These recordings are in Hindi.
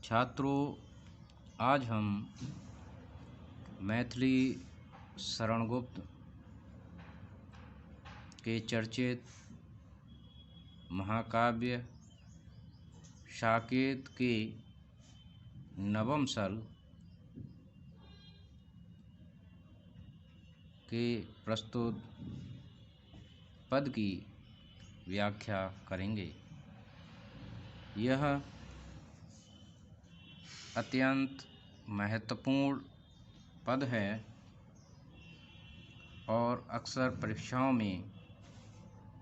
छात्रों, आज हम मैथिली शरणगुप्त के चर्चित महाकाव्य साकेत के नवम सर्ग के प्रस्तुत पद की व्याख्या करेंगे। यह अत्यंत महत्वपूर्ण पद है और अक्सर परीक्षाओं में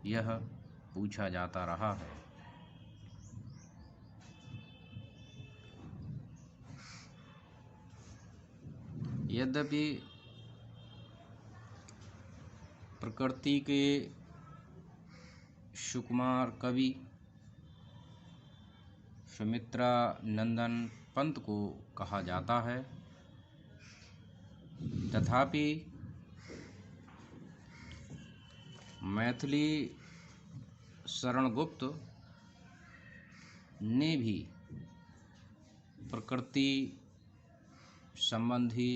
यह पूछा जाता रहा है। यद्यपि प्रकृति के सुकुमार कवि सुमित्रा नंदन पंत को कहा जाता है, तथापि मैथिली शरणगुप्त ने भी प्रकृति संबंधी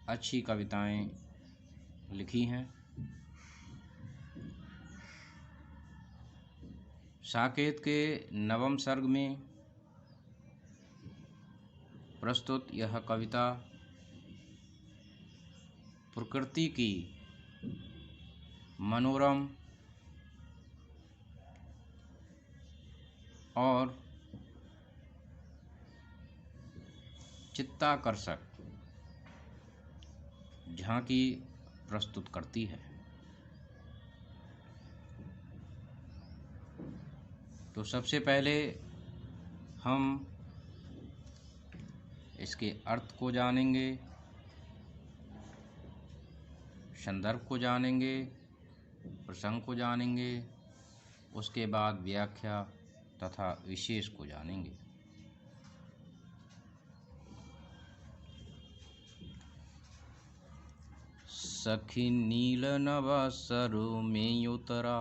अच्छी कविताएं लिखी हैं। साकेत के नवम सर्ग में प्रस्तुत यह कविता प्रकृति की मनोरम और चित्ताकर्षक झांकी प्रस्तुत करती है। तो सबसे पहले हम इसके अर्थ को जानेंगे, संदर्भ को जानेंगे, प्रसंग को जानेंगे, उसके बाद व्याख्या तथा विशेष को जानेंगे। सखी नील नभ सरु में उतरा,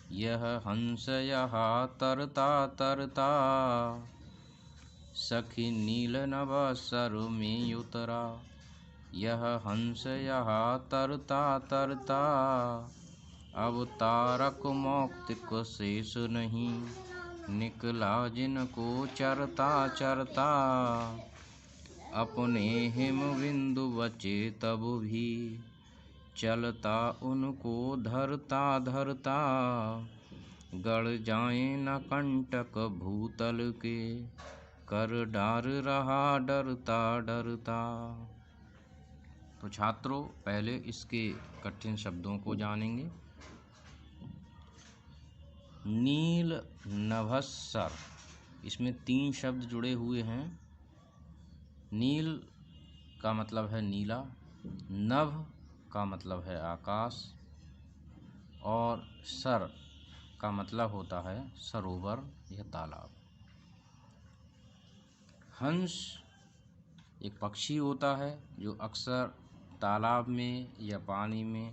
यह हंस यहाँ तरता तरता। सखी नील नभ सरु में उतरा, यह हंस यहाँ तरता तरता। अब तारक मौक्तिक शेष नहीं, निकला जिनको चरता चरता। अपने हिम बिंदु बचे तब भी, चलता उनको धरता धरता। गड़ जाए न कंटक भूतल के, कर डार रहा डरता डरता। तो छात्रों, पहले इसके कठिन शब्दों को जानेंगे। नील नभस्सर, इसमें 3 शब्द जुड़े हुए हैं। नील का मतलब है नीला, नभ का मतलब है आकाश और सर का मतलब होता है सरोवर या तालाब। हंस एक पक्षी होता है जो अक्सर तालाब में या पानी में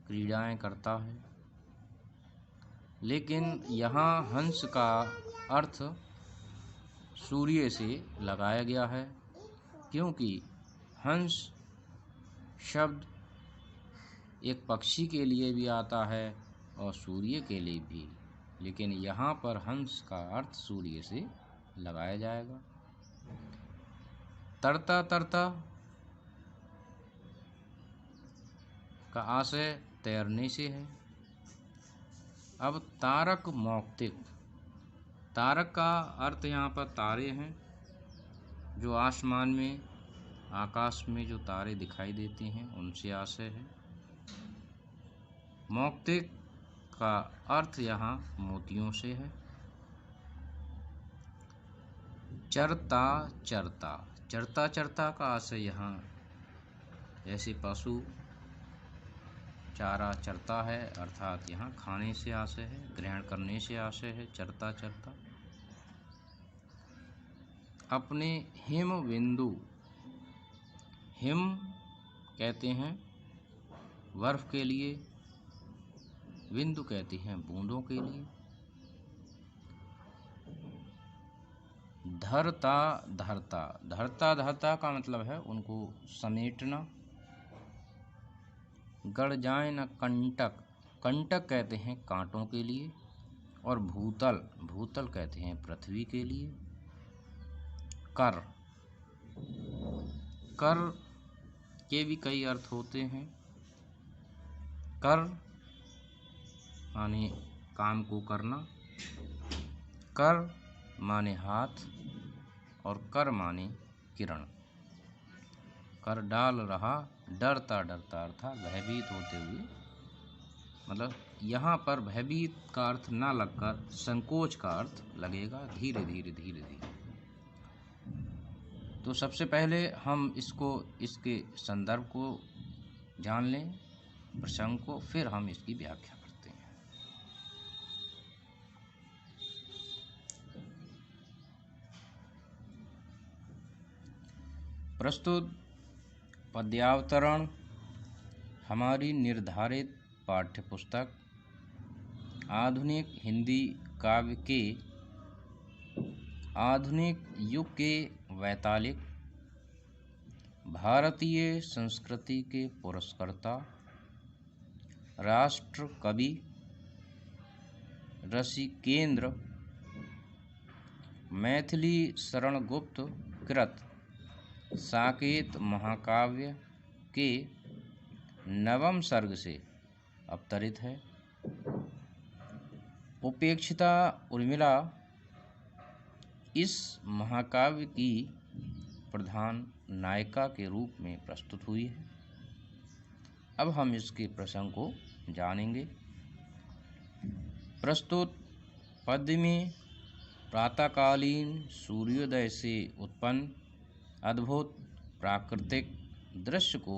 क्रीड़ाएं करता है, लेकिन यहाँ हंस का अर्थ सूर्य से लगाया गया है, क्योंकि हंस शब्द एक पक्षी के लिए भी आता है और सूर्य के लिए भी, लेकिन यहाँ पर हंस का अर्थ सूर्य से लगाया जाएगा। तरता तरता का आशय तैरने से है। अब तारक मौक्तिक, तारक का अर्थ यहाँ पर तारे हैं, जो आसमान में आकाश में जो तारे दिखाई देते हैं उनसे आशय है। मौक्तिक का अर्थ यहाँ मोतियों से है। चरता चरता, चरता चरता का आशय यहाँ जैसे पशु चारा चरता है, अर्थात यहाँ खाने से आशय है, ग्रहण करने से आशय है। चरता चरता। अपने हिम बिंदु, हिम कहते हैं बर्फ के लिए, बिंदु कहते हैं बूंदों के लिए। धरता धरता, धरता धरता का मतलब है उनको समेटना। गड़ जाए न कंटक, कंटक कहते हैं कांटों के लिए। और भूतल, भूतल कहते हैं पृथ्वी के लिए। कर, कर के भी कई अर्थ होते हैं। कर माने काम को करना, कर माने हाथ, और कर माने किरण। कर डाल रहा डरता डरता अर्थात भयभीत होते हुए, मतलब यहाँ पर भयभीत का अर्थ ना लगकर संकोच का अर्थ लगेगा, धीरे धीरे धीरे धीरे। तो सबसे पहले हम इसके संदर्भ को जान लें, प्रसंग को, फिर हम इसकी व्याख्या करते हैं। प्रस्तुत पद्यावतरण हमारी निर्धारित पाठ्यपुस्तक आधुनिक हिंदी काव्य के आधुनिक युग के वैतालिक, भारतीय संस्कृति के पुरस्कर्ता, राष्ट्र कवि ऋषिकेन्द्र मैथिली शरण गुप्त कृत साकेत महाकाव्य के नवम सर्ग से अवतरित है। उपेक्षिता उर्मिला इस महाकाव्य की प्रधान नायिका के रूप में प्रस्तुत हुई है। अब हम इसके प्रसंग को जानेंगे। प्रस्तुत पद्य में प्रातःकालीन सूर्योदय से उत्पन्न अद्भुत प्राकृतिक दृश्य को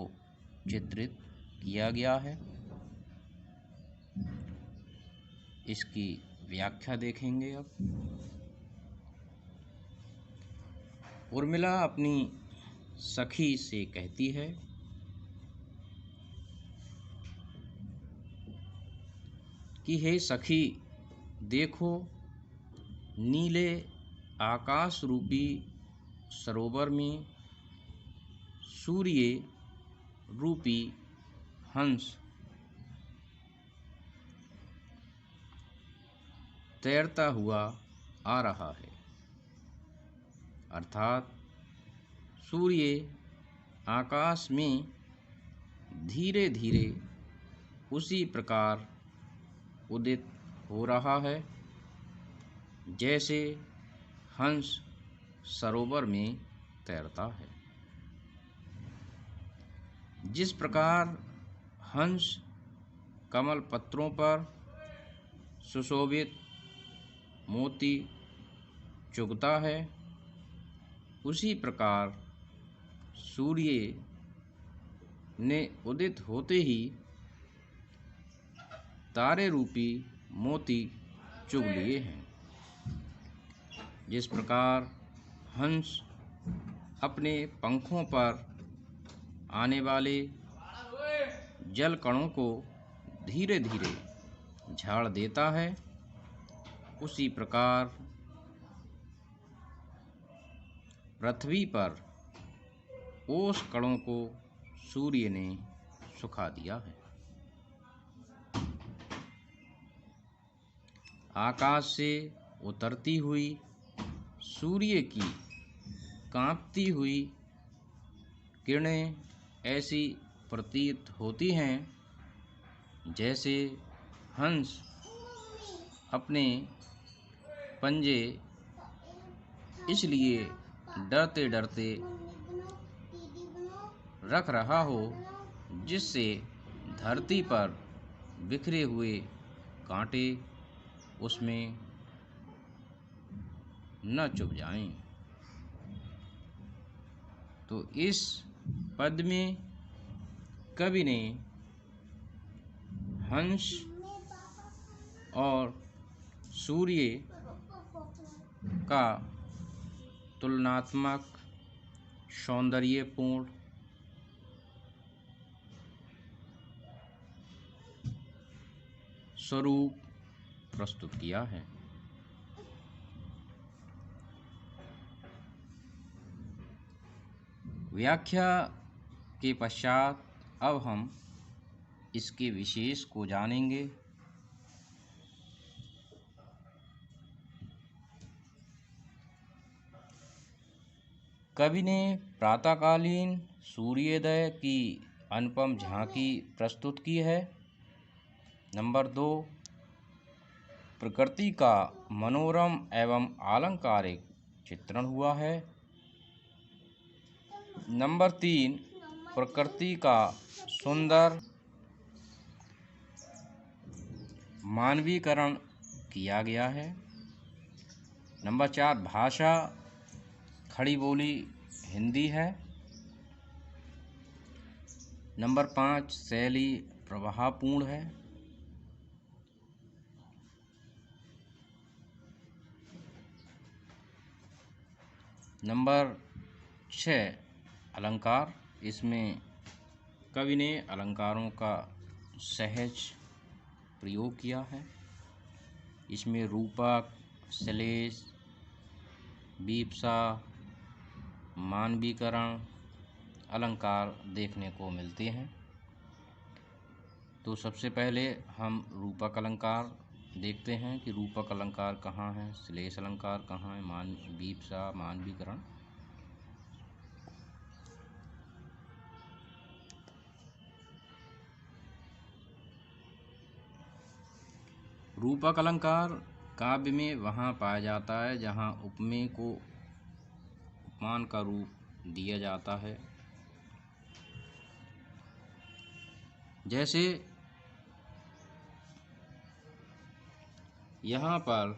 चित्रित किया गया है। इसकी व्याख्या देखेंगे। अब उर्मिला अपनी सखी से कहती है कि हे सखी, देखो नीले आकाश रूपी सरोवर में सूर्य रूपी हंस तैरता हुआ आ रहा है। अर्थात सूर्य आकाश में धीरे धीरे उसी प्रकार उदित हो रहा है जैसे हंस सरोवर में तैरता है। जिस प्रकार हंस कमल पत्रों पर सुशोभित मोती चुगता है, उसी प्रकार सूर्य ने उदित होते ही तारे रूपी मोती चुग लिए हैं। जिस प्रकार हंस अपने पंखों पर आने वाले जल कणों को धीरे धीरे झाड़ देता है, उसी प्रकार पृथ्वी पर ओस कणों को सूर्य ने सुखा दिया है। आकाश से उतरती हुई सूर्य की कांपती हुई किरणें ऐसी प्रतीत होती हैं जैसे हंस अपने पंजे इसलिए डरते डरते रख रहा हो जिससे धरती पर बिखरे हुए कांटे उसमें न चुभ जाएं। तो इस पद में कवि ने हंस और सूर्य का तुलनात्मक सौंदर्यपूर्ण स्वरूप प्रस्तुत किया है। व्याख्या के पश्चात अब हम इसके विशेष को जानेंगे। कवि ने प्रातःकालीन सूर्योदय की अनुपम झांकी प्रस्तुत की है। नंबर 2, प्रकृति का मनोरम एवं आलंकारिक चित्रण हुआ है। नंबर 3, प्रकृति का सुंदर मानवीकरण किया गया है। नंबर 4, भाषा खड़ी बोली हिंदी है। नंबर 5, शैली प्रभावपूर्ण है। नंबर 6, अलंकार। इसमें कवि ने अलंकारों का सहज प्रयोग किया है। इसमें रूपक, श्लेष, वीप्सा, मानवीकरण अलंकार देखने को मिलते हैं। तो सबसे पहले हम रूपक अलंकार देखते हैं कि रूपक अलंकार कहाँ है, श्लेष अलंकार कहाँ है, वीप्सा, मानवीकरण। रूपक अलंकार काव्य में वहाँ पाया जाता है जहाँ उपमेय को उपमान का रूप दिया जाता है। जैसे यहाँ पर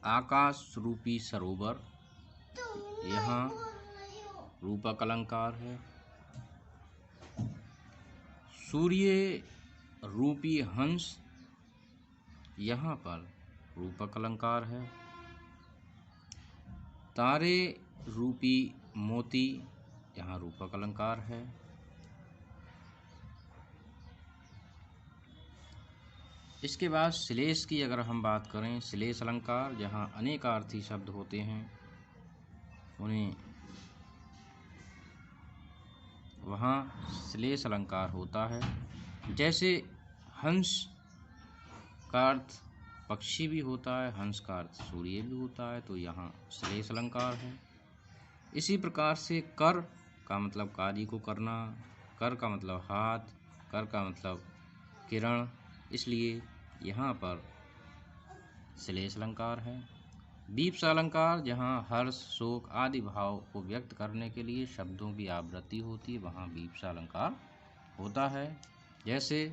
आकाश रूपी सरोवर, यहाँ रूपक अलंकार है। सूर्य रूपी हंस, यहाँ पर रूपक अलंकार है। तारे रूपी मोती, यहाँ रूपक अलंकार है। इसके बाद श्लेष की अगर हम बात करें, श्लेष अलंकार जहाँ अनेकार्थी शब्द होते हैं उन्हें वहाँ श्लेष अलंकार होता है। जैसे हंस का अर्थ पक्षी भी होता है, हंस का अर्थ सूर्य भी होता है, तो यहाँ श्लेष अलंकार है। इसी प्रकार से कर का मतलब कार्य को करना, कर का मतलब हाथ, कर का मतलब किरण, इसलिए यहाँ पर श्लेष अलंकार है। वीप्सा अलंकार जहाँ हर्ष, शोक आदि भाव को व्यक्त करने के लिए शब्दों की आवृत्ति होती है, वहाँ वीप्सा अलंकार होता है। जैसे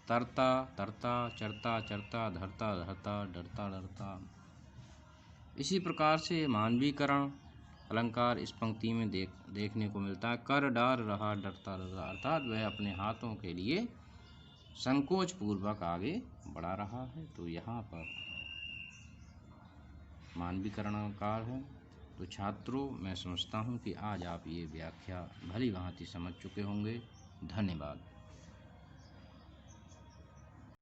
तरता तरता, चरता चरता, धरता धरता, डरता डरता। इसी प्रकार से मानवीकरण अलंकार इस पंक्ति में देखने को मिलता है। कर डार रहा डरता डरता, अर्थात वह अपने हाथों के लिए संकोच पूर्वक आगे बढ़ा रहा है, तो यहाँ पर मानवीकरण अलंकार है। तो छात्रों, मैं समझता हूँ कि आज आप ये व्याख्या भली भांति समझ चुके होंगे। धन्यवाद।